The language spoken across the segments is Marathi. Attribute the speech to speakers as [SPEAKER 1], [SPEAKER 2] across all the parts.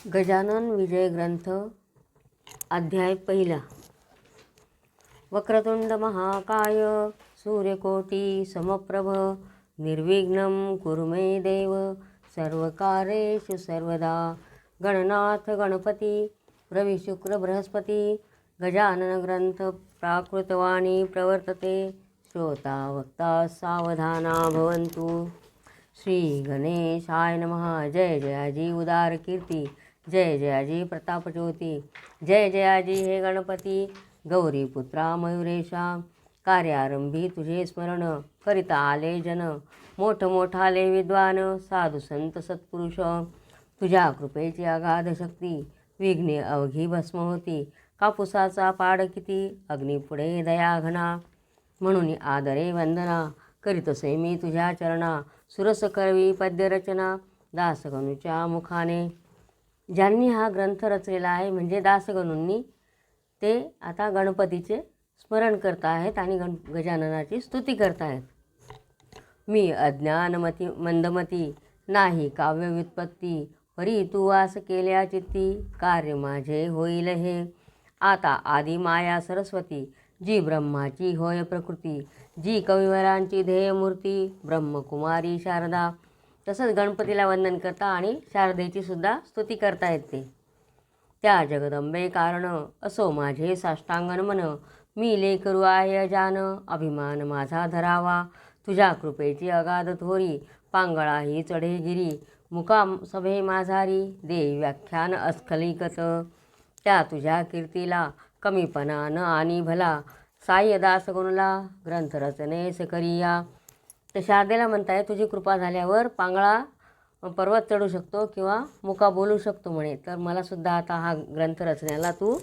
[SPEAKER 1] गजानन विजय ग्रंथ अध्याय पहिला. वक्रतुंड महाकाय सूर्यकोटी समप्रभ निर्विघ्नं कुरु मे देव सर्वकार्येषु सर्वदा. गणनाथ गणपती रविशुक्र बृहस्पती गजानन ग्रंथ प्राकृतवाणी प्रवर्तते. श्रोता वक्ता सावधाना भवन्तु. श्री गणेशाय नमः. जय जयाजी उदार कीर्ती, जय जयाजी प्रतापज्योती, जय जयाजी हे गणपती गौरीपुत्रा मयुरेशा. कार्यारंभी तुझे स्मरण करिता आले जन, मोठमोठाले विद्वान साधू संत सत्पुरुष. तुझ्या कृपेची अगाध शक्ती विघ्ने अवघी भस्म होती. कापुसाचा पाड किती अग्निपुढे दया घना. म्हणून आदरे वंदना करीतसे मी तुझ्या चरणा. सुरस करवी पद्यरचना दासगणूच्या मुखाने. ज्यांनी हा ग्रंथ रचलेला आहे म्हणजे दासगणूंनी, ते आता गणपतीचे स्मरण करत आहेत आणि गजाननाची स्तुती करत आहेत. मी अज्ञानमती मंदमती नाही काव्य व्युत्पत्ती, परी तू वास केल्या चित्ती कार्य माझे होईल हे. आता आदी माया सरस्वती जी ब्रह्माची होय प्रकृती, जी कविवरांची ध्येयमूर्ती ब्रह्मकुमारी शारदा. तसंच गणपतीला वंदन करता आणि शारदेची सुद्धा स्तुती करता येते. त्या जगदंबे कारण असो माझे साष्टांगन मन, मी लेकरू आहे अजान अभिमान माझा धरावा. तुझ्या कृपेची अगाध थोरी पांगळाही चढे गिरी, मुकाम सभे माझारी देई व्याख्यान अस्खलिकत. त्या तुझ्या कीर्तीला कमीपणा न आणि भला, साह्य दासगुणला ग्रंथ रचनेस करिया. तर शारदेला म्हणताय तुझी कृपा झाल्यावर पांगळा पर्वत चढू शकतो किंवा मुका बोलू शकतो म्हणे, तर मला सुद्धा आता हा ग्रंथ रचण्याला तू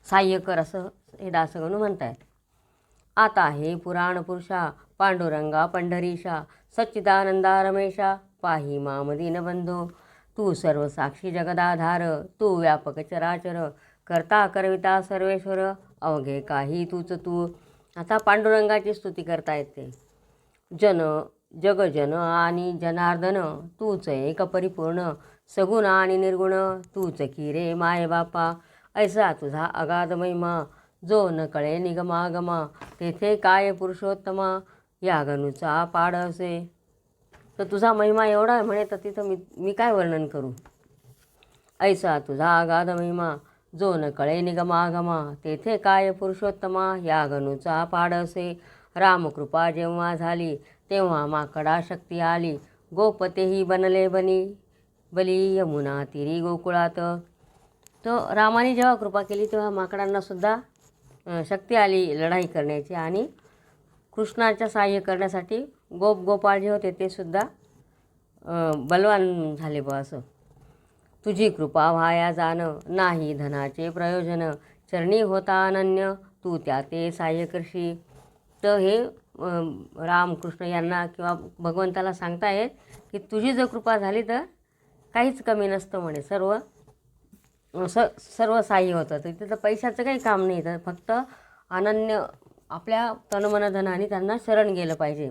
[SPEAKER 1] साह्य कर असं हे दासगणू म्हणतायत. आता हे पुराण पुरुषा पांडुरंगा पंढरीशा सच्चिदानंदा रमेशा पाही माम दीनबंधो. तू सर्व साक्षी जगदाधार, तू व्यापक चराचर करता करविता सर्वेश्वर अवघे काही तूच तू. आता पांडुरंगाची स्तुती करता येते. जन जगजन आणि जनार्दन तूच एक परिपूर्ण, सगुण आणि निर्गुण तूच की रे माय बापा. ऐसा तुझा अगाध महिमा जो न कळे निगमागमा, तेथे काय पुरुषोत्तमा या गणूचा पाड असे. तर तुझा महिमा एवढा आहे म्हणे, तर तिथं मी काय वर्णन करू. ऐसा तुझा अगाध महिमा जो न कळे निगमागमा, तेथे काय पुरुषोत्तमा या गणूचा पाड असे. रामकृपा जेव्हा झाली तेव्हा माकडा शक्ती आली, गोपतेही बनले बली यमुना तिरी गोकुळात. तो रामाने जेव्हा कृपा केली तेव्हा माकडांना सुद्धा शक्ती आली लढाई करण्याची, आणि कृष्णाच्या सहाय्य करण्यासाठी गोपाळ जे होते ते सुद्धा बलवान झाले बा असं. तुझी कृपा व्हाया जाण नाही धनाचे प्रयोजन, चरणी होता अनन्य तू त्या ते सहाय्य करशी. तर हे रामकृष्ण यांना किंवा भगवंताला सांगतायत की तुझी जर कृपा झाली तर काहीच कमी नसतं म्हणे, सर्व सहाय्य होतं. तर तिथं पैशाचं काही काम नाही, तर फक्त अनन्य आपल्या तनमनधनाने त्यांना शरण गेलं पाहिजे.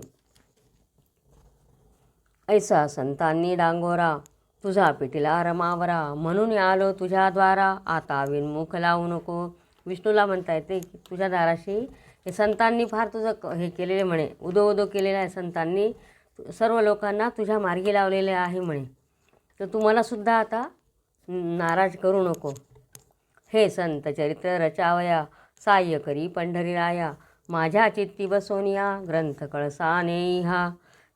[SPEAKER 1] ऐसा संतांनी डांगोरा तुझा पिटीला रमावरा, म्हणून आलो तुझ्याद्वारा आता विनमुख लावू नको. विष्णूला म्हणता येते की तुझ्या दाराशी हे संतांनी फार तुझं हे केलेले म्हणे, उदो केलेलं आहे संतांनी, सर्व लोकांना तुझ्या मार्गी लावलेले आहे म्हणे. तर तू मलासुद्धा आता नाराज करू नको. हे संत चरित्र रचावया साह्य करी पंढरीराया, माझ्या चित्ती बसोनिया ग्रंथ कळसा नेई हा.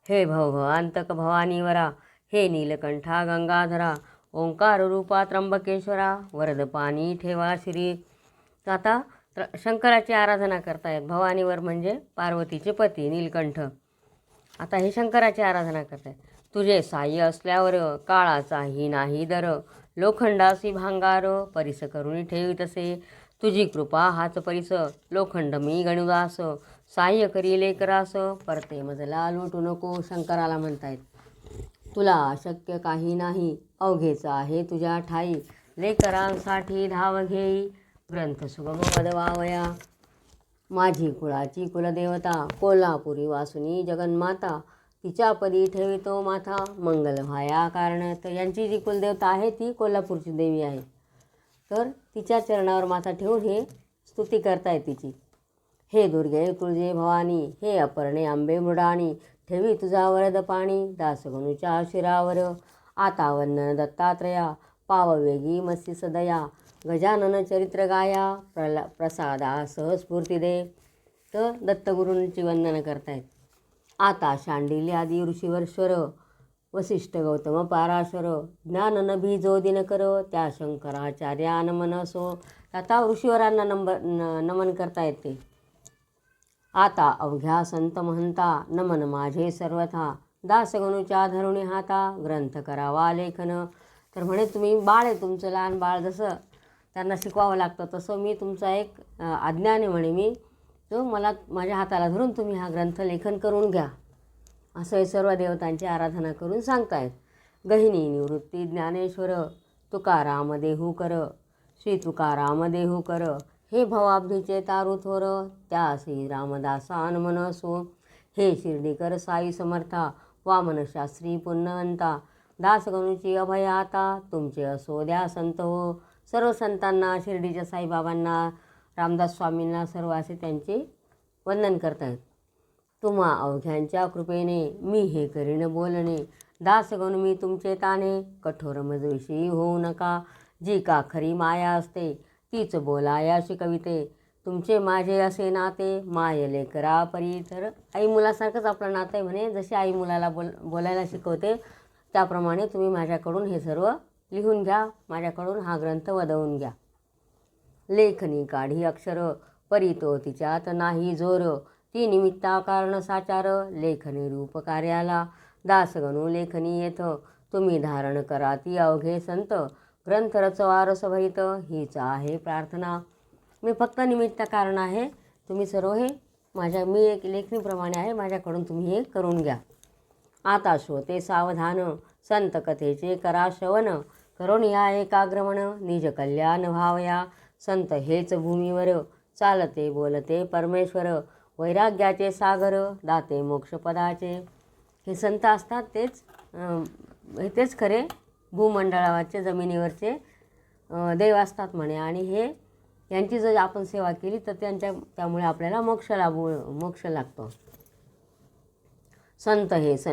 [SPEAKER 1] हे भवभवांतक भवानीवरा, हे नीलकंठा गंगाधरा, ओंकार रूपा त्र्यंबकेश्वरा, वरद पाणी ठेवा श्री. आता शंकराची आराधना करतायत. भवानीवर म्हणजे पार्वतीचे पती नीलकंठ. आता हे शंकराची आराधना करतायत. तुझे साह्य असल्यावर काळाचाही नाही दर, लोखंडासी भांगार परिस करून ठेवी तसे. तुझी कृपा हाच परिस लोखंड मी गणुदास, साह्य करी लेकरास परते मजला लोटू नको. शंकराला म्हणतायत तुला अशक्य काही नाही, अवघेच आहे तुझ्या ठाई, लेकरांसाठी धाव घेई ग्रंथ सुगम वदवावया. माझी कुळाची कुलदेवता कोल्हापुरी वासुनी जगन्माता, तिच्या पदी ठेवितो माथा मंगल व्हाया कारण. तर यांची जी कुलदेवता आहे ती कोल्हापूरची देवी आहे. तर तिच्या चरणावर माथा ठेवून हे स्तुती करतायत तिची. हे दुर्गे तुळजे भवानी, हे अपर्णे आंबे मृडाणी, ठेवी तुझा वरद पाणी दासगणूच्या शिरावर. आता वंदन दत्तात्रया, पाववेगी मत्स्य सदया, गजानन चरित्र गाया, प्रसादा सहस्फूर्ती दे. तर दत्तगुरूंची वंदन करतायत. आता शांडिल्य आदी ऋषीवर्श्वर, वसिष्ठ गौतम पाराशर, ज्ञान नभी जो दिनकर, त्या शंकराचार्या नमन असो. आता ऋषीवरांना नमन करता येते. आता अवघ्या संत महंता, नमन माझे सर्वथा, दासगणूच्या धरुणी हाता, ग्रंथ करावा लेखन. तर म्हणे तुम्ही बाळ आहे, तुमचं लहान बाळ जसं त्यांना शिकवावं लागतं तसं मी तुमचा एक अज्ञान आहे म्हणे मी, तो मला माझ्या हाताला धरून तुम्ही हा ग्रंथ लेखन करून घ्या, असं हे सर्व देवतांची आराधना करून सांगतायत. गहिनी निवृत्ती ज्ञानेश्वर, तुकाराम देहू कर, श्री तुकाराम देहू कर, हे भवाब्धीचे तारू थोर, त्या श्री रामदासान मनसो. हे शिर्डीकर साई समर्था, वामन शास्त्री पुण्यवंता, दासगणूची अभयाता, तुमचे असो द्या संत हो. सर्व संतांना, शिर्डीच्या साईबाबांना, रामदास स्वामींना सर्व असे त्यांचे वंदन करतायत. तुम्हा अवघ्यांच्या कृपेने मी हे करीन बोलणे, दासगण मी तुमचे ताने, कठोर मजविषयी होऊ नका. जी का खरी माया असते तीच बोलाया शिकविते, तुमचे माझे असे नाते, माय लेकरा परी. तर आई मुलासारखंच आपलं नातं आहे म्हणे. जशी आई मुलाला बोलायला शिकवते त्याप्रमाणे तुम्ही माझ्याकडून हे सर्व लिहून घ्या, माझ्याकडून हा ग्रंथ वदवून घ्या. लेखनी काढी अक्षर, परी तो तिच्यात नाही जोर, ती निमित्ता कारण साचार, लेखनी रूप कार्याला, दासगणू लेखनी येथ, तुम्ही धारण करा ती अवघे संत, ग्रंथ रचवा रसभरित, हीच आहे प्रार्थना. मी फक्त निमित्त कारण आहे, तुम्ही सर्व हे मी एक लेखणीप्रमाणे आहे, माझ्याकडून तुम्ही हे करून घ्या. आता श्रोते सावधान, संत कथेचे करा श्रवण, करून या एकाग्रमण, निज कल्याण व्हावया. संत हेच भूमीवर, चालते बोलते परमेश्वर, वैराग्याचे सागर, दाते मोक्षपदाचे. हे संत असतात तेच खरे भूमंडळावरचे जमिनीवरचे देव असतात म्हणे. आणि हे यांची जर आपण सेवा केली तर त्यामुळे आपल्याला मोक्ष लागतो. संत हेच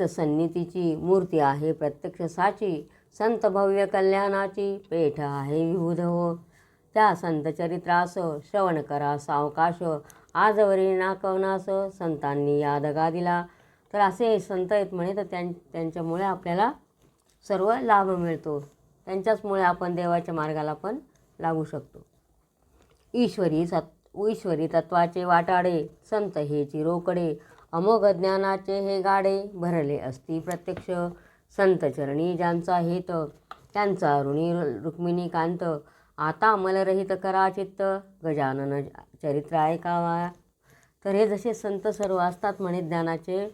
[SPEAKER 1] सन्नितीची मूर्ती आहे प्रत्यक्ष साची, संत भव्य कल्याणाची पेठ आहे विबुध हो. त्या संत चरित्रास श्रवण करा सावकाश, आजवरी नाकवनास, संतांनी या दगा दिला. तर असे संत आहेत म्हणे. तर त्यांच्यामुळे आपल्याला सर्व लाभ मिळतो, त्यांच्याचमुळे आपण देवाच्या मार्गाला पण लागू शकतो. ईश्वरी तत्वाचे वाटाडे, संत हे चिरोकडे, अमोघ ज्ञानाचे हे गाडे, भरले असती प्रत्यक्ष, संत चरणी ज्यांचा हेत, त्यांचा ऋणी रुक्मिणी कांत, आता मलरहित करा चित्त, गजानन चरित्र ऐकावा. तर हे जसे संत सर्व असतात म्हणे, ज्ञानाचे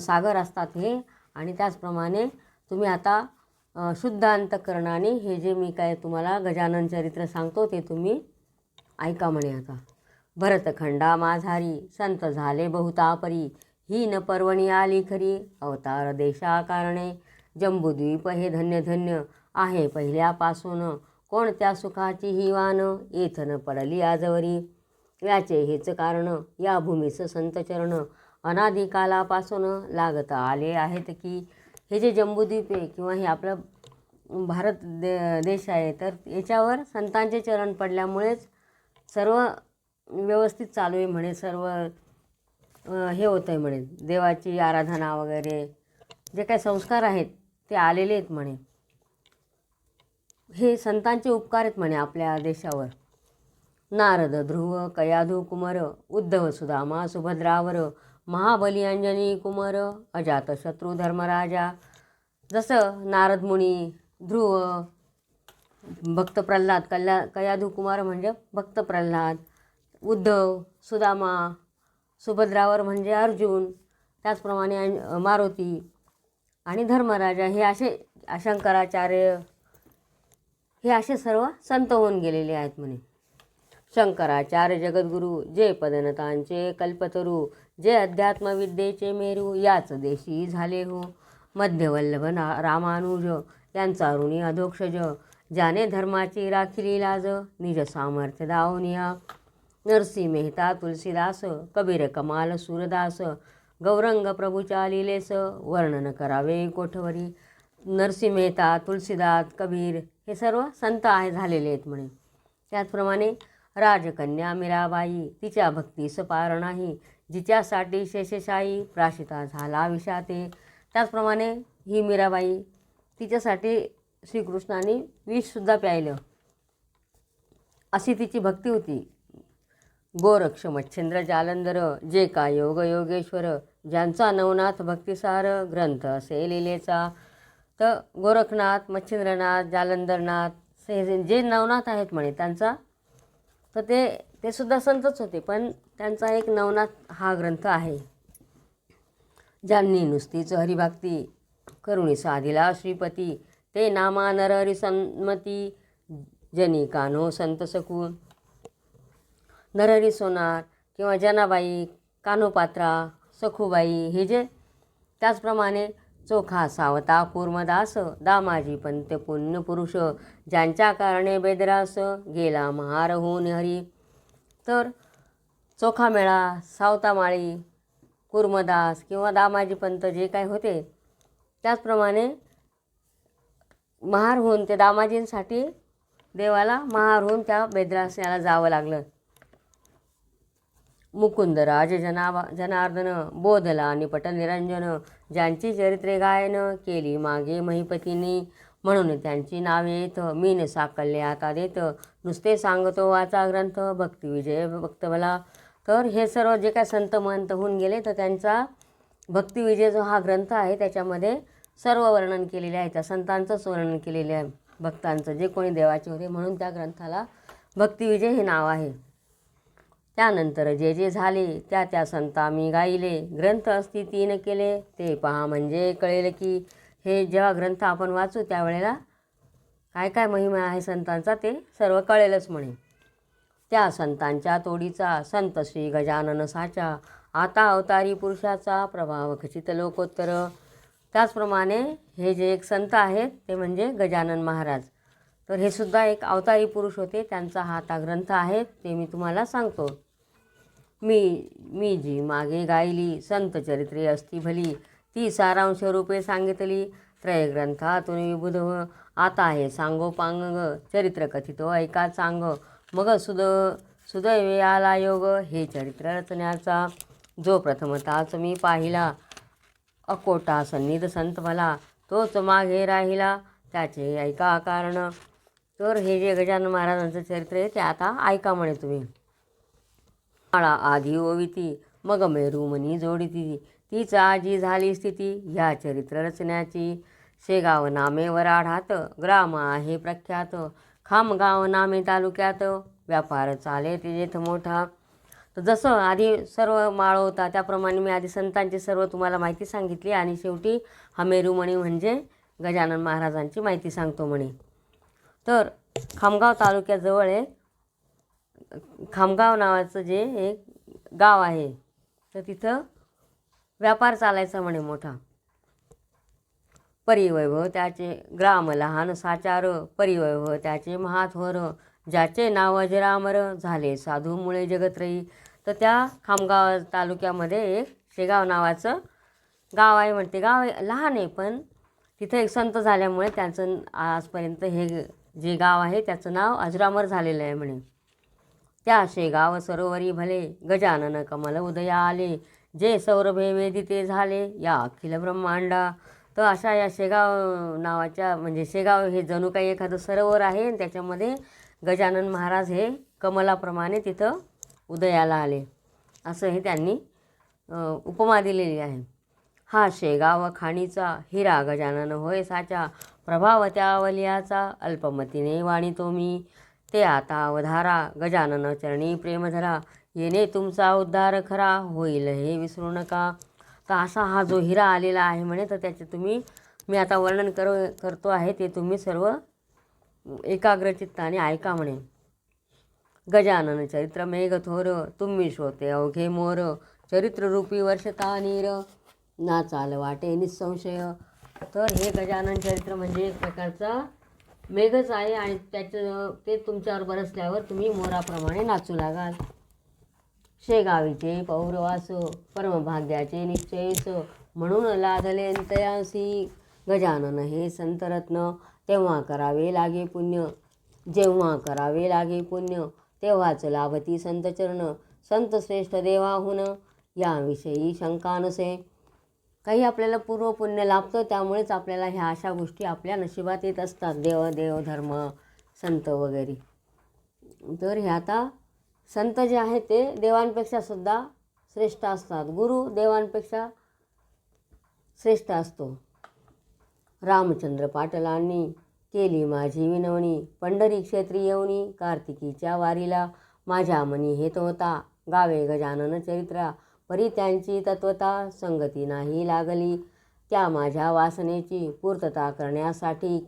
[SPEAKER 1] सागर असतात हे. आणि त्याचप्रमाणे तुम्ही आता शुद्ध अंतःकरणाने हे जे मी काय तुम्हाला गजानन चरित्र सांगतो ते तुम्ही ऐका म्हणे. आता भरतखंडा माझारी, संत झाले बहुतापरी, ही न पर्वणी आली खरी, अवतार देशा कारणे, जंबूद्वीप हे धन्य धन्य आहे पहिल्यापासून, कोणत्या सुखाची ही वान, येथन पडली आजवरी, याचे हेच कारण, या भूमीस संत चरण, अनादिकालापासून लागत आले आहेत की. हे जे जंबूद्वीप आहे किंवा हे आपलं भारत देश आहे, तर याच्यावर संतांचे चरण पडल्यामुळेच सर्व व्यवस्थित चालू आहे म्हणे. सर्व हे होतं आहे म्हणे, देवाची आराधना वगैरे जे काही संस्कार आहेत ते आलेले आहेत म्हणे. हे संतांचे उपकार आहेत म्हणे आपल्या देशावर. नारद ध्रुव कयाधू कुमार, उद्धव सुदामा सुभद्रावर, महाबली अंजनी कुमार, अजातशत्रू धर्मराजा. जसं नारद मुनी, ध्रुव, भक्त प्रल्हाद, कयाधू कुमार म्हणजे भक्त प्रल्हाद, उद्धव, सुदामा, सुभद्रावर म्हणजे अर्जुन, त्याचप्रमाणे मारुती आणि धर्मराजा, हे असे शंकराचार्य, हे असे सर्व संत होऊन गेलेले आहेत म्हणे. शंकराचार्य जगद्गुरु, जे पदनतांचे कल्पतरू, जे अध्यात्मविद्येचे मेरू, याच देशी झाले हो. मध्यवल्लभ रामानुज, यांचा ऋणी अधोक्षज, ज्याने धर्माची राखिली लाज, निज सामर्थ्य दावनिया. नरसी मेहता तुलसीदास, कबीर कमाल सूरदास, गौरंग प्रभूच्या लीलेस, वर्णन करावे कोठवरी. नरसी मेहता, तुलसीदास, कबीर हे सर्व संत झालेले आहेत म्हणे. त्याचप्रमाणे राजकन्या मीराबाई, तिच्या भक्तीस पार नाही, जिच्यासाठी शेषशाही प्राशिता झाला विषाते. त्याचप्रमाणे ही मीराबाई, तिच्यासाठी श्रीकृष्णाने विषसुद्धा प्यायलं, अशी तिची भक्ती होती. गोरक्ष मच्छिंद्र जालंधर, जे का योग योगेश्वर, ज्यांचा नवनाथ भक्तिसार ग्रंथ असे लिलेचा. तर गोरखनाथ, मच्छिंद्रनाथ, जालंधरनाथ हे जे नवनाथ आहेत म्हणे त्यांचा, तर ते सुद्धा संतच होते, पण त्यांचा एक नवनाथ हा ग्रंथ आहे. ज्यांनी नुसतीच हरिभक्ती करुणी साधिला श्रीपती, ते नामा नरहरी सन्मती, जनी कान्हो संत सकू. नरहरी सोनार किंवा जनाबाई, कान्होपात्रा, सखूबाई हे जे. त्याचप्रमाणे चोखा सावता कूर्मदास, दामाजी पंत पुण्य पुरुष, ज्यांच्या कारणे बेदरास गेला महार होऊन हरी. तर चोखा मेळा, सावतामाळी, कूर्मदास किंवा दामाजी पंत जे काय होते, त्याचप्रमाणे महार होऊन ते दामाजींसाठी देवाला महार होऊन त्या बेदरास याला जावं लागलं. मुकुंदराज जनार्दन, बोधला निपट निरंजन, ज्यांची चरित्रे गायन केली मागे महिपतींनी, म्हणून त्यांची नावे येत मीन साकल्ले आता देत, नुसते सांगतो वाचा ग्रंथ भक्तिविजय भक्तभला. तर हे सर्व जे काय संत महंत होऊन गेले, तर त्यांचा भक्तिविजय जो हा ग्रंथ आहे त्याच्यामध्ये सर्व वर्णन केलेले आहे, त्या संतांचंच वर्णन केलेले आहे, भक्तांचं जे कोणी देवाचे होते, म्हणून त्या ग्रंथाला भक्तिविजय हे नाव आहे. त्यानंतर जे जे झाले त्या त्या संता मी गाईले, ग्रंथ असती 3 केले, ते पहा म्हणजे कळेल की. हे जेव्हा ग्रंथ आपण वाचू त्यावेळेला काय काय महिमा आहे संतांचा ते सर्व कळेलच म्हणे. त्या संतांच्या तोडीचा संत श्री गजानन साचा, आता अवतारी पुरुषाचा प्रभाव खचित लोकोत्तर. त्याचप्रमाणे हे जे एक संत आहेत ते म्हणजे गजानन महाराज, तर हे सुद्धा एक अवतारी पुरुष होते, त्यांचा हा ग्रंथ आहे, ते मी तुम्हाला सांगतो. मी जी मागे गायली संत चरित्रे असती भली, ती सारांश रूपे सांगितली, त्रय ग्रंथातून विबुध आता हे सांगोपांग, चरित्र कथितो ऐका चांग, मग सुदैवे आला योग, हे चरित्र रचण्याचा, जो प्रथमताच मी पाहिला, अकोटा सन्निध संत भला, तोच मागे राहिला, त्याचे ऐका कारण. तर हे जे गजानन महाराजांचं चरित्र आहे ते आता ऐका म्हणे तुम्ही. माळा आधी ओविती, मग मेरुमनी जोडिती, तीच आजी झाली स्थिती, ह्या चरित्र रचण्याची. शेगाव नामे वराढात, ग्राम आहे प्रख्यात, खामगाव नामे तालुक्यात, व्यापार चाले तेजेथ मोठा. तर जसं आधी सर्व माळ होता त्याप्रमाणे मी आधी संतांची सर्व तुम्हाला माहिती सांगितली, आणि शेवटी हा मेरुमणी म्हणजे गजानन महाराजांची माहिती सांगतो म्हणे. तर खामगाव तालुक्याजवळ एक खामगाव नावाचं जे एक गाव आहे, तर तिथं व्यापार चालायचा म्हणे मोठा. परिवैभव त्याचे ग्राम लहान साचार, परिवैभव त्याचे महाथोर, ज्याचे नाव अजरामर, झाले साधू मुळे जगत्रयी. तर त्या खामगाव तालुक्यामध्ये एक शेगाव नावाचं गाव आहे म्हणते. गाव लहान आहे, पण तिथं एक संत झाल्यामुळे त्यांचं आजपर्यंत हे जे गाव आहे त्याचं नाव अजरामर झालेलं आहे म्हणे. त्या शेगाव सरोवरी भले, गजानन कमल उदया आले, जे सौरभे वेदिते झाले, या अखिल ब्रह्मांडा. तर अशा या शेगाव नावाच्या म्हणजे शेगाव हे जणू काही एखादं सरोवर आहे, आणि त्याच्यामध्ये गजानन महाराज हे कमलाप्रमाणे तिथं उदयाला आले, असं हे त्यांनी उपमा दिलेली आहे. हा शेगाव खाणीचा हिरा गजानन होय साचा, प्रभाव त्या अवलियाचा अल्पमतीने वाणितो मी. ते आता अवधारा गजानन चरणी प्रेमधरा, येणे तुमचा उद्धार खरा, होईल हे विसरू नका. तर असा हा जो हिरा आलेला आहे म्हणे, तर त्याचे मी आता वर्णन करतो आहे, ते तुम्ही सर्व एकाग्रचित्ताने ऐका म्हणे. गजानन चरित्र मेघ थोर, तुम्ही श्रोते अवघे मोर, चरित्ररूपी वर्षता नीर, ना चाल वाटे निसंशय. तर हे गजानन चरित्र म्हणजे एक प्रकारचा मेघच आहे आणि त्याचं ते तुमच्यावर बरसल्यावर तुम्ही मोराप्रमाणे नाचू लागाल. शेगावीचे पौरवास, परमभाग्याचे निश्चयच, म्हणून लादले अंतयासी. गजानन हे संतरत्न, तेव्हा करावे लागे पुण्य, जेव्हा करावे लागे पुण्य, तेव्हाच लाभती संतचरण. संत श्रेष्ठ देवाहून, याविषयी शंका नसे. काही आपल्याला पूर्व पुण्य लाभतं, त्यामुळेच आपल्याला ह्या अशा गोष्टी आपल्या नशिबात येत असतात. देव धर्म संत वगैरे. तर हे आता संत जे आहेत ते देवांपेक्षा सुद्धा श्रेष्ठ असतात. गुरु देवांपेक्षा श्रेष्ठ असतो. रामचंद्र पाटलांनी केली माझी विनवणी, पंढरी क्षेत्री येऊनी, कार्तिकीच्या वारीला माझ्या मनी हेत होता. गावे गजानन चरित्रा, परी त्यांची तत्वता, संगती नाही लागली त्या माझ्या वासनेची. पूर्तता करण्यासाठी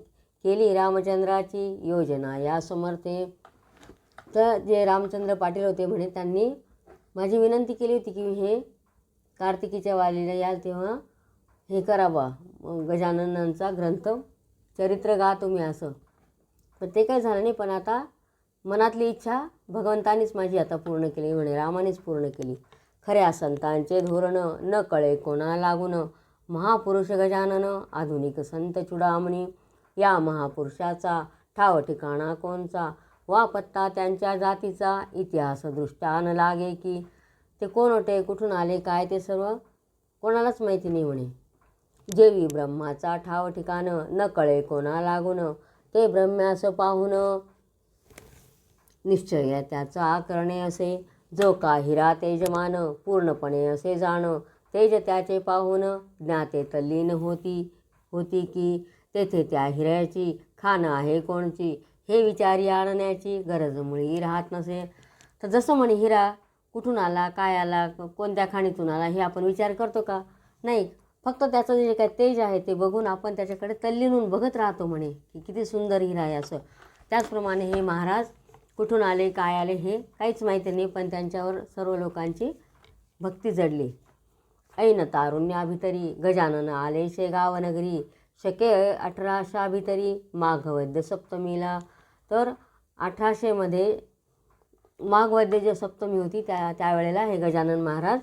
[SPEAKER 1] केली रामचंद्राची योजना या समर्थे. तर जे रामचंद्र पाटील होते म्हणे, त्यांनी माझी विनंती केली होती की हे कार्तिकीच्या वारीला याल तेव्हा हे करावा, गजाननांचा ग्रंथ चरित्र गा तुम्ही असं. पण ते काही झालं नाही. पण आता मनातली इच्छा भगवंतानीच माझी आता पूर्ण केली म्हणे, रामानेच पूर्ण केली. खऱ्या संतांचे धोरण, न कळे कोणा लागून, महापुरुष गजानन आधुनिक संत चुडामणी. या महापुरुषाचा ठाव ठिकाणा कोणचा, वा पत्ता त्यांच्या जातीचा, इतिहास दृष्टा न लागे की. ते कोण होते, कुठून आले, काय ते सर्व कोणालाच माहिती नाही म्हणे. जेवी ब्रह्माचा ठाव ठिकाण, न कळे कोणा लागून, ते ब्रह्म्यास पाहून निश्चय त्याचा करणे असे. जो का हिरा तेजमान, पूर्णपणे असे जाण, तेज त्याचे पाहून ज्ञाते तल्लीन होती की. तेथे त्या हिऱ्याची खाण आहे कोणची, हे विचारी आणण्याची गरज मुळी राहत नसे. तर जसं म्हणे हिरा कुठून आला, काय आला, कोणत्या खाणीतून आला, हे आपण विचार करतो का? नाही. फक्त त्याचं जे काय तेज आहे ते बघून आपण त्याच्याकडे तल्लीन होऊन बघत राहतो म्हणे की किती सुंदर हिरा आहे असं. त्याचप्रमाणे हे महाराज कुठून आले, काय आले, हे काहीच माहिती नाही, पण त्यांच्यावर सर्व लोकांची भक्ती जडली. ऐन तारुण्याभितरी गजानन आले शेगाव नगरी, शके 1800 भितरी माघ वद्य सप्तमीला. तर 1800 माघ वद्य जे सप्तमी होती त्यावेळेला हे गजानन महाराज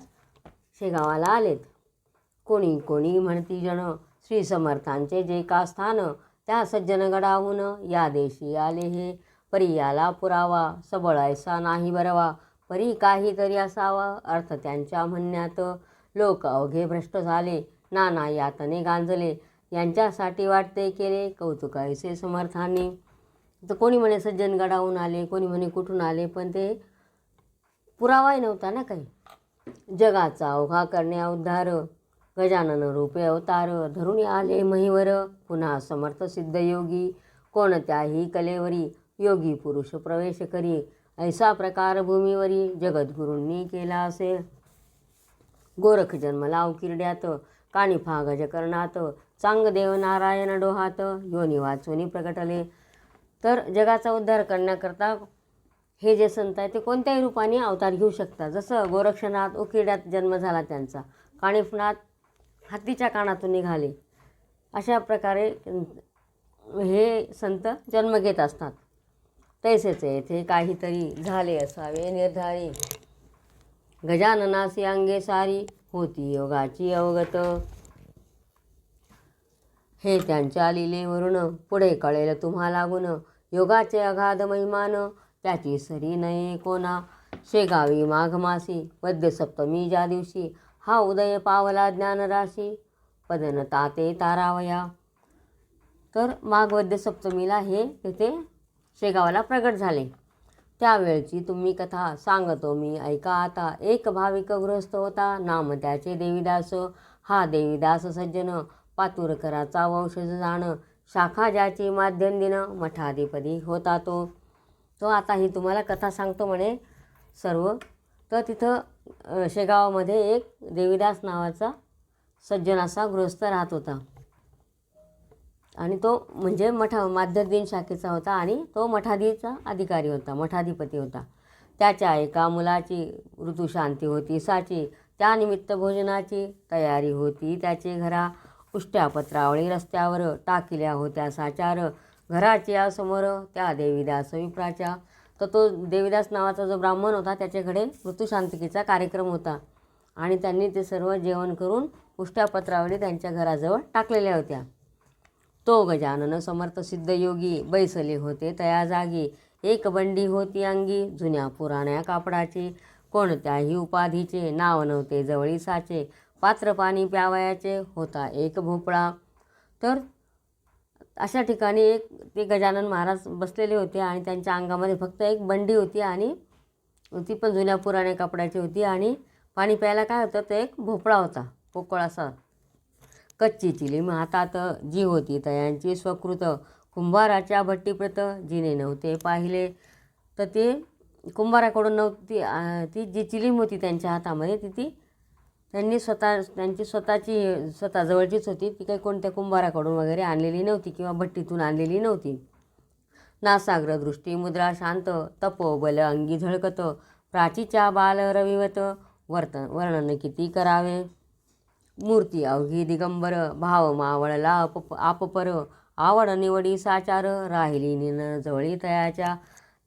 [SPEAKER 1] शेगावाला आलेत. कोणी कोणी म्हणती जण, श्री समर्थांचे जे का स्थान, त्या सज्जन गडाहून या देशी आले हे. परी याला पुरावा, सबळ ऐसा नाही बरवा, परी काहीतरी असावा. अर्थ त्यांच्या म्हणण्यात, लोक अवघे भ्रष्ट झाले, नाना यातने गांजले, यांच्यासाठी वाटते केले कौतुक ऐसे समर्थांनी. तर कोणी म्हणे सज्जन गडाहून आले, कोणी म्हणे कुठून आले, पण ते पुरावाही नव्हता ना काही. जगाचा अवघा करण्या उद्धार, गजानन रूपे अवतार, धरून आले महिवर, पुन्हा समर्थ सिद्ध योगी. कोणत्याही कलेवरी योगी पुरुष प्रवेश करी, ऐसा प्रकार भूमीवरी जगद्गुरूंनी केला असे. गोरख जन्मला अवकिरड्यात, कानिफा गजकर्णात, चांगदेव नारायण डोहात, योनी वाचोनी प्रगटले. तर जगाचा उद्धार करण्याकरता हे जे संत आहेत ते कोणत्याही रूपाने अवतार घेऊ शकतात. जसं गोरक्षनाथ उकिरड्यात जन्म झाला त्यांचा, कानिफनाथ हत्तीच्या कानातून निघाले. अशा प्रकारे हे संत जन्म घेत असतात. तैसेच येथे काहीतरी झाले असावे निर्धारी, गजाननासी अंगे सारी होती योगाची अवगत. हे त्यांच्या लीलेवरून पुढे कळेल तुम्हा लागून, योगाचे अगाध महिमान त्याची सरी नये कोणा. शेगावी माघ मासी वद्य सप्तमी ज्या दिवशी, हा उदय पावला ज्ञानराशी, पदन ताते तारावया. तर माघ वद्य सप्तमीला हे तेथे शेगावाला प्रगट झाले. त्यावेळची तुम्ही कथा सांगतो मी ऐका आता. एक भाविक गृहस्थ होता, नाम त्याचे देवीदास. हा देवीदास सज्जन पातुरकराचा वंशज जाण, शाखा ज्याची माध्यम दिन मठाधिपती होता तो. तो आता ही तुम्हाला कथा सांगतो म्हणे सर्व. तर तिथं शेगावामध्ये एक देवीदास नावाचा सज्जन असा गृहस्थ राहत होता आणि तो म्हणजे माध्यम दिन शाखेचा होता आणि तो मठाधीचा अधिकारी होता, मठाधिपती होता. त्याच्या एका मुलाची ऋतुशांती होती साची, त्यानिमित्त भोजनाची तयारी होती त्याचे घरा. उष्ट्या पत्रावळी रस्त्यावर टाकिल्या होत्या साचार, घराच्या समोर त्या देवीदास विप्राच्या. तर तो देवीदास नावाचा जो ब्राह्मण होता त्याच्याकडे ऋतुशांतिकेचा कार्यक्रम होता आणि त्यांनी ते सर्व जेवण करून उष्ट्या पत्रावळी त्यांच्या घराजवळ टाकलेल्या होत्या. तो गजानन समर्थ सिद्धयोगी बैसले होते तया जागी, एक बंडी होती अंगी जुन्या पुराण्या कापडाची, कोणत्याही उपाधीचे नाव नव्हते जवळी साचे, पात्र पाणी प्यावयाचे होता एक भोपळा. तर अशा ठिकाणी एक ते गजानन महाराज बसलेले होते आणि त्यांच्या अंगामध्ये फक्त एक बंडी होती आणि ती पण जुन्या पुराण्या कपड्याची होती आणि पाणी प्यायला काय होतं तर एक भोपळा होता पोकळ असा. कच्ची चिलीम हातात जी होती तयांची स्वकृत, कुंभाराच्या भट्टीप्रत जिने नव्हते पाहिले. तर ते कुंभाराकडून नव्हती ती जी चिलीम होती त्यांच्या हातामध्ये ती त्यांनी त्यांची स्वतःजवळचीच होती, ती काही कोणत्या कुंभाराकडून वगैरे आणलेली नव्हती किंवा भट्टीतून आणलेली नव्हती. नासाग्र दृष्टी मुद्रा शांत, तपोबल अंगी झळकत, प्राचीच्या बाल रविवत, वर्णन किती करावे. मूर्ती अवघी दिगंबर, भाव मावळला आपपर, आवड निवडी साचार, राहिली निन जवळी तयाच्या.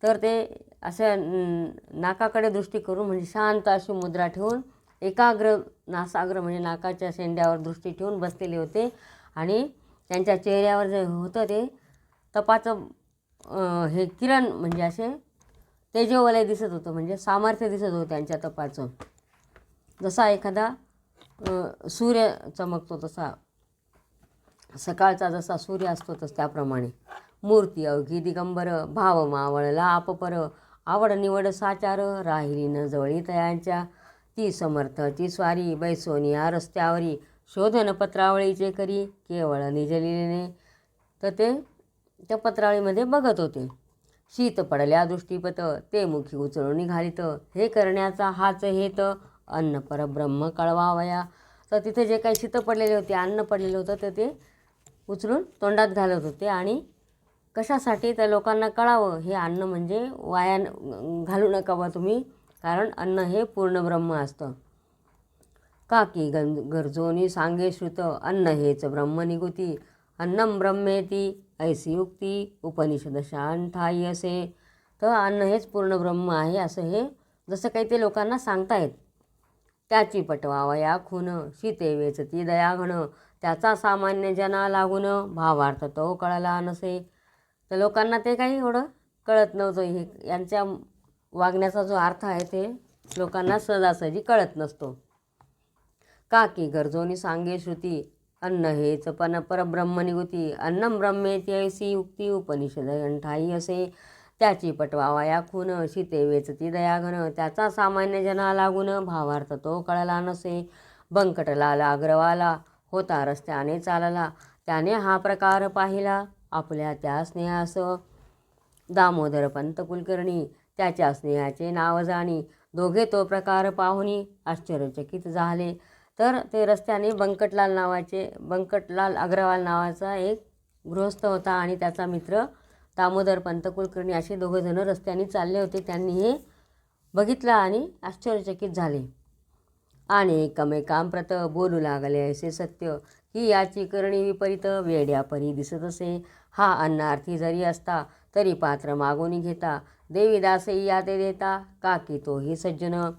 [SPEAKER 1] तर ते असं नाकाकडे दृष्टी करून म्हणजे शांत अशी मुद्रा ठेवून एकाग्र नासाग्र म्हणजे नाकाच्या शेंड्यावर दृष्टी ठेवून बसलेले होते आणि त्यांच्या चेहऱ्यावर जे होतं ते तपाचं हे किरण म्हणजे असे तेजोवलय दिसत होतं, म्हणजे सामर्थ्य दिसत होतं त्यांच्या तपाचं. जसा एखादा सूर्य चमकतो तसा, सकाळचा जसा सूर्य असतो तस त्याप्रमाणे. मूर्ती अवघी दिगंबर, भाव मावळला आपपर, आवड निवड साचार, राहिली न जवळी तयांच्या. ती समर्थची स्वारी बैसोनिया रस्त्यावरी, शोधन पत्रावळीचे करी केवळ निजलेने. तर ते त्या पत्रावळीमध्ये बघत होते. शीत पडल्या दृष्टीपत, ते मुखी उचलून घालित, हे करण्याचा हाच हेत, अन्न परब्रह्म कळवावया. तर तिथे जे काही शीत पडलेले होते, अन्न पडलेलं होतं तर ते उचलून तोंडात घालत होते. आणि कशासाठी तर लोकांना कळावं हे अन्न म्हणजे वाया घालू नका बा तुम्ही, कारण अन्न हे पूर्ण ब्रह्म असतं. काकी गरजोनी सांगे श्रुत, अन्न हेच ब्रह्म निगुती, अन्नम ब्रह्मेती ऐसी युक्ती, उपनिषद ठाई असे. तर अन्न हेच पूर्ण ब्रह्म आहे असं हे जसं काही ते लोकांना सांगतायत. त्याची पटवावया खून, शीते वेचती दयाघन, त्याचा सामान्य जना लागून, भावार्थ तो कळला नसे. तर लोकांना ते काही एवढं कळत नव्हतं. हे यांच्या वागण्याचा जो अर्थ आहे ते लोकांना सहजासहजी कळत नसतो. काकी गरजोनी सांगे श्रुती, अन्न हेच परब्रह्म निगुती, अन्नम ब्रह्मेती ऐसी युक्ती, उपनिषद ठाई असे. त्याची पटवावया खून, शीते वेचती दयाघन, त्याचा सामान्य जना लागून, भावार्थ तो कळला नसे. बंकटलाल अग्रवाला होता रस्त्याने चालला, त्याने हा प्रकार पाहिला आपल्या त्या स्नेहास. दामोदर पंत कुलकर्णी त्याच्या स्नेहाचे नाव जाणी, दोघे तो प्रकार पाहुनी आश्चर्यचकित झाले. तर ते रस्त्याने बंकटलाल अग्रवाल नावाचा एक गृहस्थ होता आणि त्याचा मित्र दामोदर पंत कुलकर्णी असे दोघंजण रस्त्याने चालले होते. त्यांनी हे बघितलं आणि आश्चर्यचकित झाले आणि एकमेकांप्रत बोलू लागले असे सत्य, की याची करणी विपरीत वेड्यापरी दिसत असे. हा अन्नार्थी जरी असता तरी पात्र मागून घेता, देवीदासही या ते देता, काकी तोही सज्जन.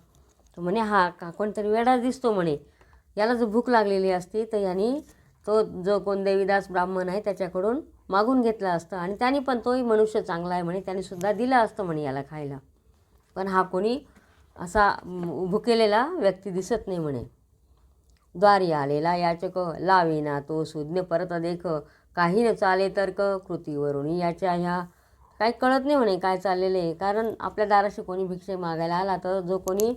[SPEAKER 1] तो म्हणे हा का कोणतरी वेडा दिसतो म्हणे, याला जो भूक लागलेली असती तर यांनी तो जो कोण देवीदास ब्राह्मण आहे त्याच्याकडून मागून घेतलं असतं आणि त्यांनी पण तोही मनुष्य चांगला आहे म्हणे, त्यांनीसुद्धा दिलं असतं म्हणे याला खायला. पण हा कोणी असा भुकेलेला व्यक्ती दिसत नाही म्हणे. द्वारी आलेला याचक, लावीना तो सुज्ञ परत देख, काही न चाले तर्क, कृतीवरून याच्या ह्या. काही कळत नाही म्हणे काय चाललेलं आहे, कारण आपल्या दाराशी कोणी भिक्षे मागायला आला तर जो कोणी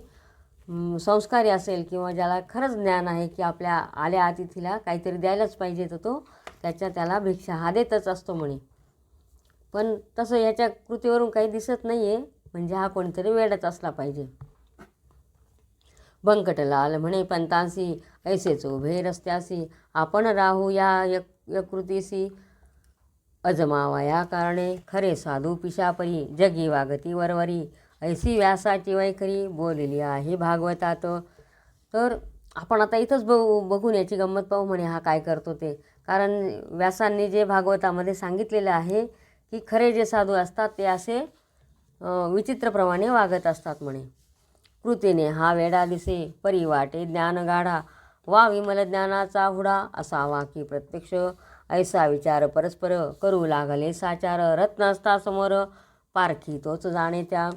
[SPEAKER 1] संस्कारी असेल किंवा ज्याला खरंच ज्ञान आहे की आपल्या आल्या अतिथीला काहीतरी द्यायलाच पाहिजे तर तो त्याला भिक्षा हा देतच असतो म्हणे. पण तसं याच्या कृतीवरून काही दिसत नाही आहे, म्हणजे हा कोणीतरी वेडच असला पाहिजे. बंकटलाल म्हणे पंतांसी, ऐसेच उभे रस्त्यासी, आपण राहू या यकृतीसी, अजमावा या कारणे, खरे साधू पिशापरी, जगी वागती वरवरी, ऐसी व्यासाची वैखरी बोलली आहे भागवतात. तर आपण आता इथंच बघून याची गंमत पाहू म्हणे हा काय करतो ते. कारण व्यासांनी जे भागवतामध्ये सांगितलेलं आहे की खरे जे साधू असतात ते असे विचित्रप्रमाणे वागत असतात म्हणे. कृतीने हा वेडा दिसे परी वाटे ज्ञान गाढा, वा विमल ज्ञानाचा हुडा असावा की प्रत्यक्ष, ऐसा विचार परस्पर करू लागले साचार, रत्न असता समोर पारखी तोच जाणे त्या.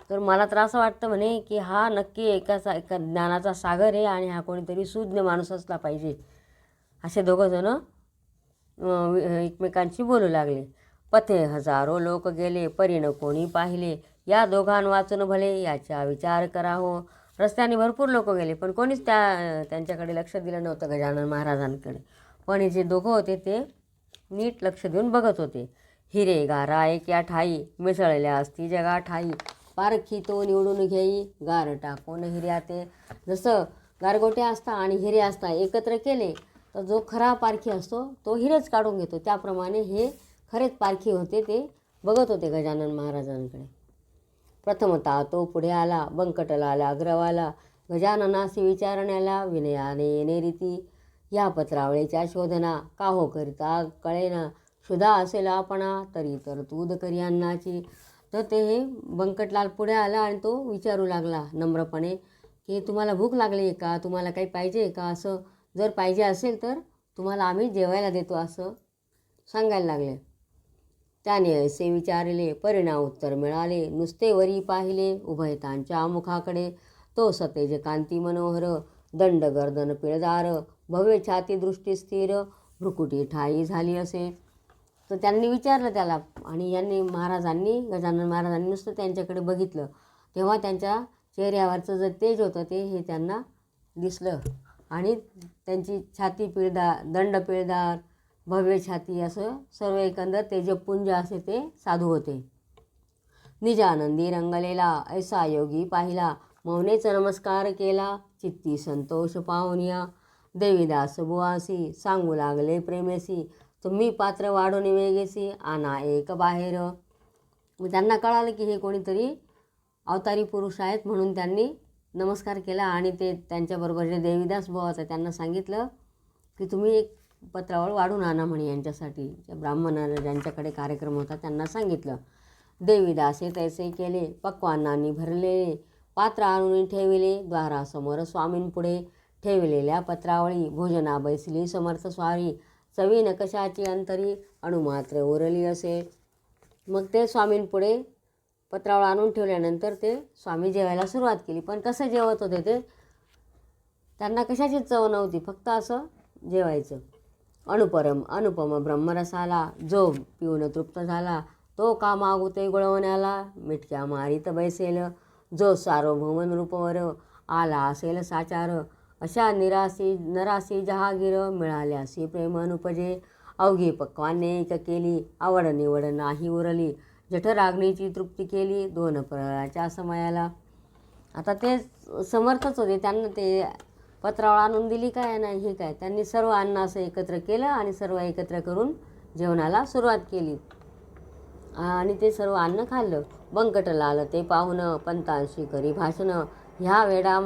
[SPEAKER 1] तर मला तर असं वाटतं म्हणे की हा नक्की एका ज्ञानाचा सागर आहे आणि हा कोणीतरी सुज्ञ माणूस असला पाहिजे. असे दोघंजणं एकमेकांशी बोलू लागले. पथे हजारो लोक गेले परीनं कोणी पाहिले, या दोघां वाचून भले याचा विचार कराहो. रस्त्याने भरपूर लोक गेले पण कोणीच त्यांच्याकडे लक्ष दिलं नव्हतं गजानन महाराजांकडे. पण हे जे दोघं होते ते नीट लक्ष देऊन बघत होते. हिरे गारा एक या ठाई, मिसळल्या असती जगा ठाई, पारखी तो निवडून घेई गार टाकून हिऱ्याते. जसं गारगोटे असता आणि हिरे असता एकत्र केले तर जो खरा पारखी असतो तो हिरेच काढून घेतो. त्याप्रमाणे हे खरेच पारखी होते, ते बघत होते गजानन महाराजांकडे. प्रथमतः तो पुढे आला बंकटला अग्रवाला, गजाननासी विचारण्याला विनयाने येणे रीती, या पत्रावळीच्या शोधना का हो करिता कळेना, क्षुधा असेल आपणा तरी तरतूद करी अन्नाची. तर ते बंकटलाल पुढे आला आणि तो विचारू लागला नम्रपणे की तुम्हाला भूक लागली आहे का, तुम्हाला काही पाहिजे आहे का, असं जर पाहिजे असेल तर तुम्हाला आम्ही जेवायला देतो असं सांगायला लागले. त्याने असे विचारले परिणा उत्तर मिळाले, नुसते वरी पाहिले उभयतांच्या मुखाकडे, तो सतेज कांती मनोहर, दंड गर्दन पिळदार, भव्य छाती दृष्टी स्थिर, भ्रुकुटी ठाई झाली असे. तर त्यांनी विचारलं त्याला आणि गजानन महाराजांनी नुसतं त्यांच्याकडे बघितलं तेव्हा त्यांच्या चेहऱ्यावरचं जे तेज होतं ते हे त्यांना दिसलं आणि त्यांची छाती पिळदार, दंड पिळदार, भव्य छाती असं सर्व एकंदर तेजपुंज असे ते साधू होते. निजानंदी रंगलेला ऐसा योगी पाहिला, मौनेच नमस्कार केला चित्ती संतोष पाहुनिया, देवीदास बुवासी सांगू लागले प्रेमेसी, तुम्ही पात्र वाढून वेगेसी आना एक बाहेर. मग त्यांना कळालं की हे कोणीतरी अवतारी पुरुष आहेत म्हणून त्यांनी नमस्कार केला आणि ते त्यांच्याबरोबर जे देवीदास बुवा होते त्यांना सांगितलं की तुम्ही एक पत्रावळ वाढून आणा म्हणे यांच्यासाठी. ब्राह्मणाला ज्यांच्याकडे कार्यक्रम होता त्यांना सांगितलं. देवीदासे तैसे केले पक्वान्नांनी भरलेले, पात्र आणून ठेविले द्वारासमोर स्वामींपुढे, ठेवलेल्या पत्रावळी भोजना बैसली समर्थ स्वारी, चवी नकशाची अंतरी अणुमात्र उरली असे. मग ते स्वामींपुढे पत्रावळ आणून ठेवल्यानंतर ते स्वामी जेवायला सुरुवात केली. पण कसं जेवत होते ते, त्यांना कशाचीच चव नव्हती, फक्त असं जेवायचं. अनुपम ब्रह्मरसाला जो पिऊन तृप्त झाला, तो का मागू ते गुळवण्याला, मिटक्या मारीत बैसेल जो सार्वभौमन रूपवर, आला असेल साचार, अशा नरासी जहागीर, मिळाल्यासी प्रेम अनुपजे, अवघी पक्वाने एक केली आवड निवड नाही उरली, जठराग्नीची तृप्ती केली दोन प्रळयाच्या समयाला. आता ते समर्थच होते, त्यांना ते पत्रावळ आणून दिली काय नाही हे काय, त्यांनी सर्व अन्न असं एकत्र केलं आणि सर्व एकत्र करून जेवणाला सुरुवात केली आणि ते सर्व अन्न खाल्लं. बंकटलाल ते पाहून पंतांशी करी भाषण, ह्या वेडा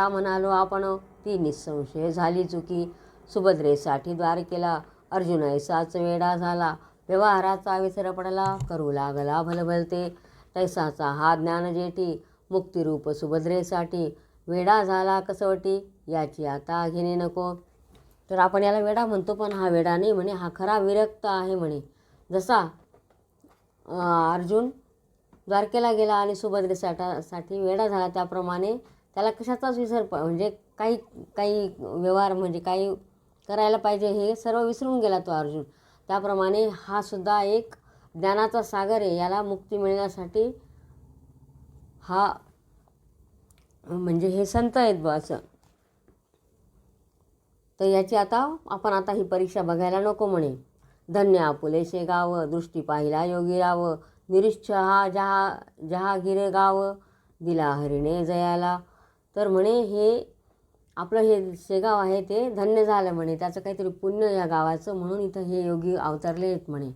[SPEAKER 1] म्हणालो आपण, ती निसंशय झाली चुकी, सुभद्रेसाठी द्वार केला अर्जुन ऐसाच वेडा झाला, व्यवहाराचा विसर पडला करू लागला भलभलते, तैसाचा हा ज्ञान जेठी मुक्तिरूप सुभद्रेसाठी, वेडा झाला कसवटी याची आता घेणे नको. तर आपण याला वेडा म्हणतो पण हा वेडा नाही म्हणे, हा खरा विरक्त आहे म्हणे. जसा अर्जुन द्वारकेला गेला आणि सुभद्रेसाठी वेडा झाला त्याप्रमाणे त्याला कशाचाच विसर म्हणजे काही व्यवहार म्हणजे काही करायला पाहिजे हे सर्व विसरून गेला तो अर्जुन. त्याप्रमाणे हा सुद्धा एक ज्ञानाचा सागर आहे, याला मुक्ती मिळण्यासाठी हा म्हणजे हे संत आहेत बा असं. तर याची आपण आता ही परीक्षा बघायला नको म्हणे. धन्य आपुलेशे गाव दृष्टी पाहिला योगी राव, निरीच्छ हा जहागीर गाव दिला हरिणे जयाला. तर म्हणे हे आपलं हे शेगाव आहे ते धन्य झालं म्हणे, त्याचं काहीतरी पुण्य या गावाचं म्हणून इथं हे योगी अवतरले आहेत म्हणे.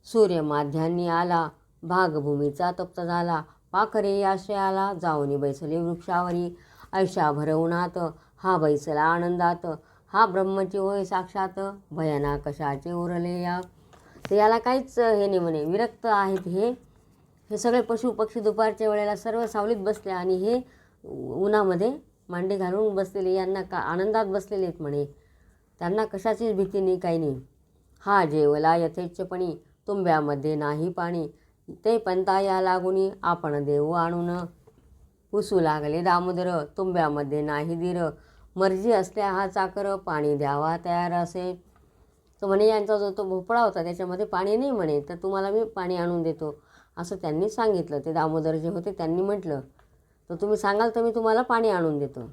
[SPEAKER 1] सूर्य माध्यान्नी आला भागभूमीचा तप्त झाला, पाखरे आशयाला जाऊनी बैसले वृक्षावरी. ऐशा भरवणात हा बैसला आनंदात. हा ब्रह्मची होय साक्षात भयाना कशाचे उरले या. तर याला काहीच हे नाही म्हणे, विरक्त आहेत हे सगळे पशु पक्षी दुपारच्या वेळेला सर्व सावलीत बसले आणि हे उन्हामध्ये मांडी घालून बसलेले, यांना का आनंदात बसलेले आहेत म्हणे. त्यांना कशाचीच भीती नाही, काही नाही. हा जेवला यथेच्छपणी तुंब्यामध्ये नाही पाणी. ते पंता या लागुनी आपण देऊ आणून. पुसू लागले दामोदर तुंब्यामध्ये नाही धीर. मर्जी असल्या हा चाकर पाणी द्यावा तयार असे. तर म्हणे यांचा जो तो भोपळा होता त्याच्यामध्ये पाणी नाही म्हणे, तर तुम्हाला मी पाणी आणून देतो असं त्यांनी सांगितलं. ते दामोदर जे होते त्यांनी म्हटलं, तर तुम्ही सांगाल तर मी तुम्हाला पाणी आणून देतो.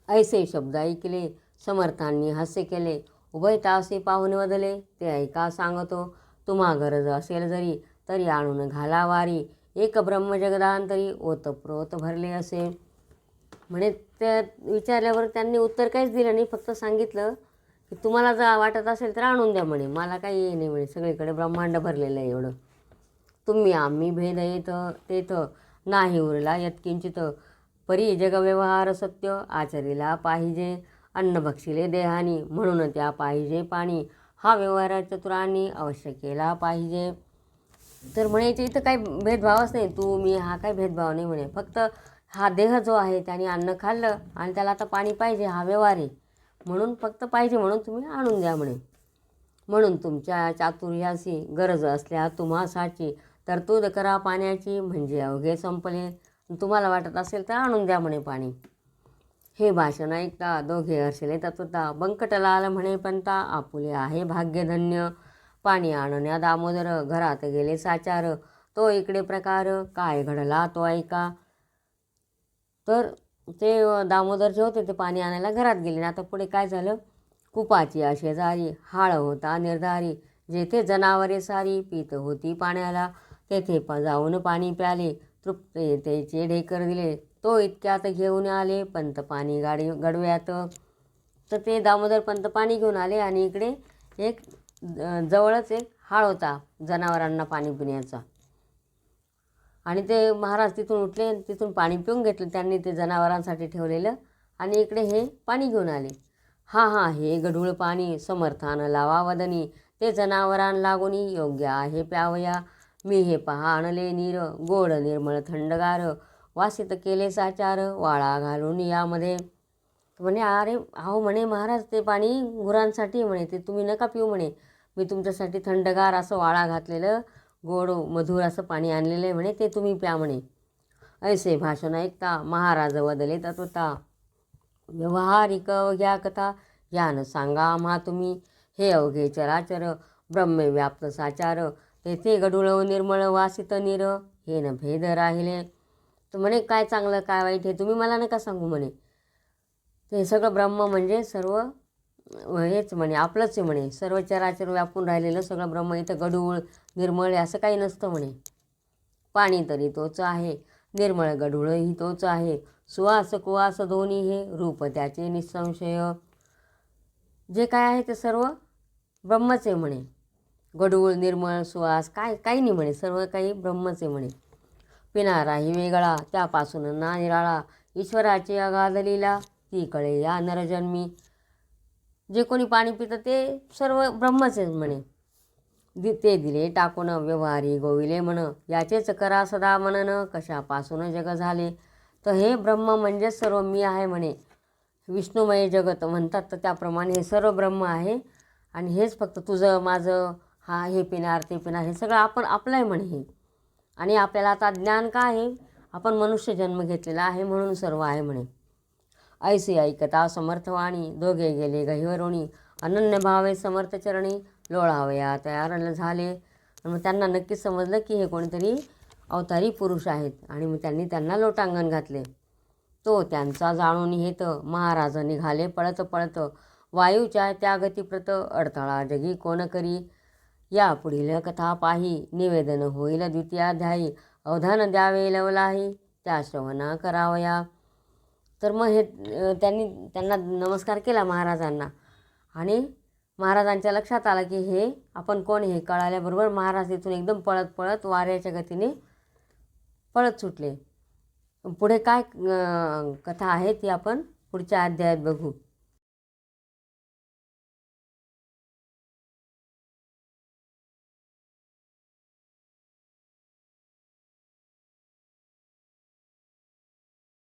[SPEAKER 1] ऐसे शब्द ऐकले समर्थांनी हास्य केले. उभय तासे पाहून वदले ते ऐका सांगतो. तुम्हा गरज असेल जरी तरी आणून घाला वारी. एक ब्रह्मजगदांतरी ओतप्रोत भरले असे. म्हणे त्या विचारल्यावर त्यांनी उत्तर काहीच दिलं नाही, फक्त सांगितलं की तुम्हाला जर वाटत असेल तर आणून द्या म्हणे, मला काही हे नाही म्हणे, सगळीकडे ब्रह्मांड भरलेलं आहे एवढं. तुम्ही आम्ही भेद येत तेथ नाही उरला यत्किंचित. परी जगव्यवहार सत्य आचरीला पाहिजे. अन्न भक्षिले देहानी म्हणून त्या पाहिजे पाणी. हा व्यवहार चतुरांनी अवश्य केला पाहिजे. तर म्हणायचे इथं काही भेदभावच नाही, तू मी हा काही भेदभाव नाही म्हणे. फक्त हा देह जो आहे त्याने अन्न खाल्लं आणि त्याला आता पाणी पाहिजे, हा व्यवहार आहे, म्हणून फक्त पाहिजे म्हणून तुम्ही आणून द्या म्हणे. म्हणून तुमच्या चातुर्यासी गरज असल्या तुम्हासाठी तरतूद करा पाण्याची, म्हणजे अवघे संपले. तुम्हाला वाटत असेल तर आणून द्या म्हणे पाणी. हे भाषण ऐकता दोघे हर्षले तत्वता. बंकटलाल म्हणे पंता आपुले आहे भाग्यधन्य. पाणी आणण्या दामोदर घरात गेले साचार. तो इकडे प्रकार काय घडला तो ऐका. तर ते दामोदर जे होते ते पाणी आणायला घरात गेले. आता पुढे काय झालं, कुपाची शेजारी हाळ होता निर्धारी. जेथे जनावरे सारी पीत होती पाण्याला, तेथे जाऊन पाणी प्याले. तृप्ततेचे ढेकर दिले, तो इतक्यात घेऊन आले पंत पाणी गडव्यात. तर ते दामोदर पंत पाणी घेऊन आले आणि इकडे एक जवळच एक हाळ होता जनावरांना पाणी पिण्याचा. आणि ते महाराज तिथून उठले, तिथून पाणी पिऊन घेतलं त्यांनी ते जनावरांसाठी ठेवलेलं, आणि इकडे हे पाणी घेऊन आले. हा हे गढूळ पाणी समर्थान लावा वदनी. ते जनावरां लागूनी योग्य आहे प्यावया. मी हे पहा आणले नीर गोड निर्मळ थंडगार. वासित केले साचार वाळा घालून यामध्ये. म्हणे अरे अहो म्हणे महाराज ते पाणी गुरांसाठी म्हणे, ते तुम्ही नका पिऊ म्हणे, मी तुमच्यासाठी थंडगार असं वाळा घातलेलं गोड मधुर असं पाणी आणलेलं आहे म्हणे, ते तुम्ही प्या म्हणे. ऐसे भाषण ऐकता महाराज वदले तत्वता. व्यवहारिक घ्या कथा यान सांगा आम्हा तुम्ही. हे अवघे चराचर ब्रह्मे व्याप्त साचार. तेथे गडुळ निर्मळ वासित नीर हे न भेद राहिले. तर म्हणे काय चांगलं काय वाईट हे तुम्ही मला नका सांगू म्हणे, ते सगळं ब्रह्म म्हणजे सर्व हेच म्हणे आपलंच आहे म्हणे. सर्व चराचर व्यापून राहिलेलं सगळं ब्रह्म, इथं गडूळ निर्मळ असं काही नसतं म्हणे. पाणी तरी तोच आहे, निर्मळ गढूळही तोच आहे. सुवास कुवास दोन्ही हे रूप त्याचे निसंशय. जे काय आहे ते सर्व ब्रह्मच आहे म्हणे. गढूळ निर्मळ सुवास काय काही नाही म्हणे, सर्व काही ब्रह्मच आहे म्हणे. पिणाराही वेगळा त्यापासून ना निराळा. ईश्वराची अगाध लीला ती कळे या नरजन्मी. जे कोणी पाणी पितं ते सर्व ब्रह्मच आहे म्हणे. ते दिले टाकून व्यवहारी गोविले म्हण. याचेच करा सदा मनन कशापासून जग झाले. तर हे ब्रह्म म्हणजे सर्व मी आहे म्हणे. विष्णुमय जगत म्हणतात तर त्याप्रमाणे हे सर्व ब्रह्म आहे. आणि हेच फक्त तुझं माझं, हा हे पिणार ते पिणार हे सगळं आपण आपलं आहे म्हणे हे. आणि आपल्याला आता ज्ञान काय आहे, आपण मनुष्य जन्म घेतलेला आहे म्हणून सर्व आहे म्हणे. ऐसे ऐकता समर्थवाणी दोघे गेले गहिवरोणी. अनन्य भावे समर्थ चरणी लोळावया तयार झाले. मग त्यांना नक्कीच समजलं की हे कोणीतरी अवतारी पुरुष आहेत, आणि मग त्यांना लोटांगण घातले. तो त्यांचा जाणून हेत महाराज निघाले पळत पळत. वायूच्या त्या गतिप्रत अडथळा जगी कोण करी. या पुढील कथा पाही निवेदन होईल द्वितीयाध्यायी. अवधान द्यावे लवलाही त्या श्रवण करावया. तर मग हे त्यांना नमस्कार केला महाराजांना, आणि महाराजांच्या लक्षात आलं की हे आपण कोण हे कळाल्याबरोबर महाराज तिथून एकदम पळत पळत वाऱ्याच्या गतीने पळत सुटले. पुढे काय कथा आहे ती आपण पुढच्या अध्यायात बघू.